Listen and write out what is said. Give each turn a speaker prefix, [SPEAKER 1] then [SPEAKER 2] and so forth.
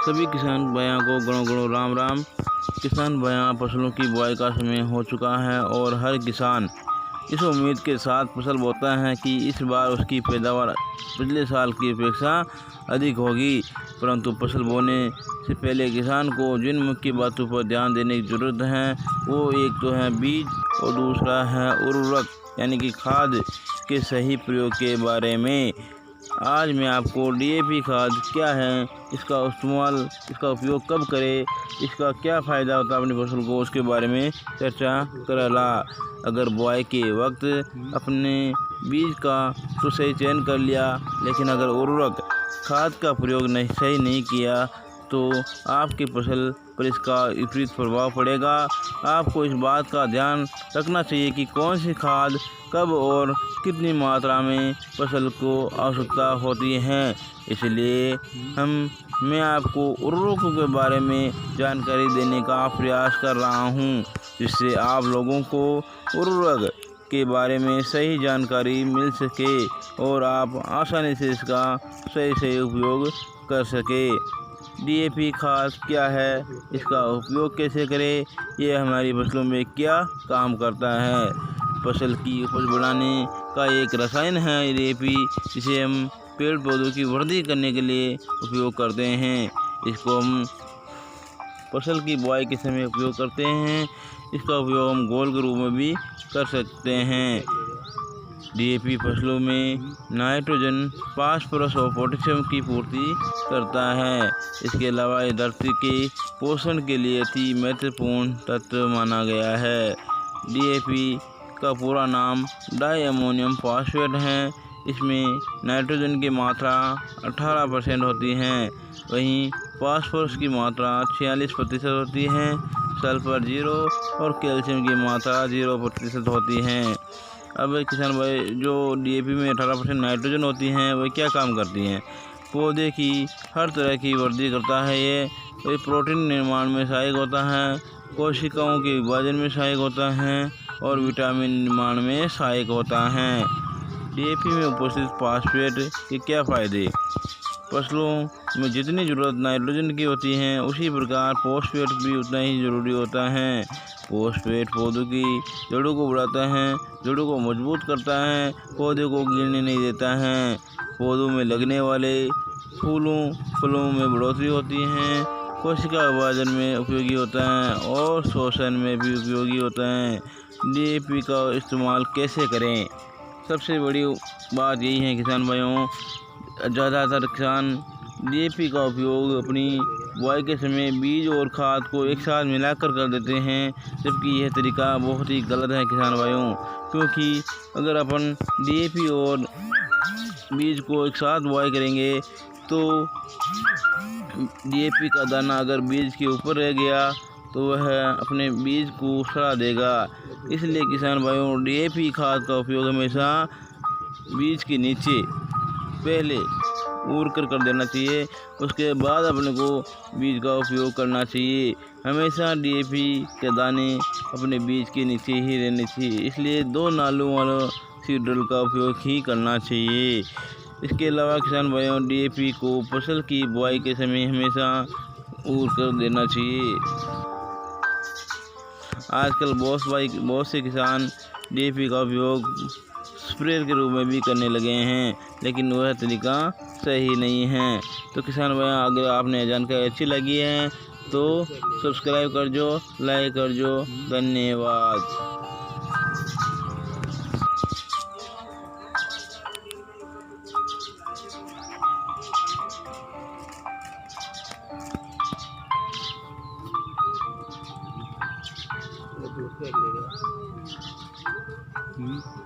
[SPEAKER 1] सभी किसान भाइयों को गणों गणों राम राम। किसान भाइयों, फसलों की बुआई का समय हो चुका है और हर किसान इस उम्मीद के साथ फसल बोता है कि इस बार उसकी पैदावार पिछले साल की अपेक्षा अधिक होगी। परंतु फसल बोने से पहले किसान को जिन मुख्य बातों पर ध्यान देने की ज़रूरत है वो एक तो है बीज और दूसरा है उर्वरक यानी कि खाद के सही प्रयोग के बारे में। आज मैं आपको डीएपी खाद क्या है, इसका उपयोग कब करें, इसका क्या फ़ायदा होता है अपनी फसल को, उसके बारे में चर्चा करला। अगर बुआई के वक्त अपने बीज का तो सही चयन कर लिया, लेकिन अगर उर्वरक खाद का प्रयोग सही नहीं किया तो आपकी फसल पर इसका विपरीत प्रभाव पड़ेगा। आपको इस बात का ध्यान रखना चाहिए कि कौन सी खाद कब और कितनी मात्रा में फसल को आवश्यकता होती है। इसलिए मैं आपको उर्वरकों के बारे में जानकारी देने का प्रयास कर रहा हूं, जिससे आप लोगों को उर्वरक के बारे में सही जानकारी मिल सके और आप आसानी से इसका सही उपयोग कर सके। डीएपी खाद क्या है, इसका उपयोग कैसे करें, यह हमारी फसलों में क्या काम करता है। फसल की उपज बढ़ाने का एक रसायन है डीएपी, जिसे हम पेड़ पौधों की वृद्धि करने के लिए उपयोग करते हैं। इसको हम फसल की बुआई के समय उपयोग करते हैं। इसका उपयोग हम घोल के रूप में भी कर सकते हैं। डीएपी फसलों में नाइट्रोजन, फास्फोरस और पोटेशियम की पूर्ति करता है। इसके अलावा ये धरती के पोषण के लिए अति महत्वपूर्ण तत्व माना गया है। डीएपी का पूरा नाम डाई अमोनियम फॉस्फेट है। इसमें नाइट्रोजन की मात्रा 18% होती है, वहीं फास्फोरस की मात्रा 46% होती है, सल्फर 0 और कैल्शियम की मात्रा 0% होती है। अब किसान भाई, जो डीएपी में 18% नाइट्रोजन होती हैं वह क्या काम करती हैं? पौधे की हर तरह की वृद्धि करता है। ये प्रोटीन निर्माण में सहायक होता है, कोशिकाओं के विभाजन में सहायक होता है और विटामिन निर्माण में सहायक होता है। डीएपी में उपस्थित फास्फेट के क्या फ़ायदे? फसलों में जितनी ज़रूरत नाइट्रोजन की होती है उसी प्रकार फॉस्फेट भी उतना ही ज़रूरी होता है। फॉस्फेट पौधों की जड़ों को बढ़ाता है, जड़ों को मजबूत करता है, पौधे को गिरने नहीं देता है। पौधों में लगने वाले फलों में बढ़ोतरी होती है, कोशिका विभाजन में उपयोगी होता है और शोषण में भी उपयोगी होता है। डीएपी का इस्तेमाल कैसे करें? सबसे बड़ी बात यही है किसान भाइयों, ज़्यादातर किसान डीएपी का उपयोग अपनी बुआई के समय बीज और खाद को एक साथ मिलाकर कर देते हैं, जबकि यह तरीका बहुत ही गलत है किसान भाइयों। क्योंकि अगर अपन डीएपी और बीज को एक साथ बुआई करेंगे तो डीएपी का दाना अगर बीज के ऊपर रह गया तो वह अपने बीज को सड़ा देगा। इसलिए किसान भाइयों, डीएपी खाद का उपयोग हमेशा बीज के नीचे पहले ऊर कर देना चाहिए, उसके बाद अपने को बीज का उपयोग करना चाहिए। हमेशा डीएपी के दाने अपने बीज के नीचे ही रहने चाहिए, इसलिए 2 नालों वाला सीड ड्रिल का उपयोग ही करना चाहिए। इसके अलावा किसान भाइयों, डीएपी को फसल की बुआई के समय हमेशा ऊर कर देना चाहिए। आजकल बहुत से किसान डीएपी का उपयोग स्प्रेयर के रूप में भी करने लगे हैं, लेकिन वह तरीका सही नहीं है। तो किसान भाई, अगर आपने जानकारी अच्छी लगी है तो सब्सक्राइब कर जो, लाइक कर जो। धन्यवाद।
[SPEAKER 2] दूसरे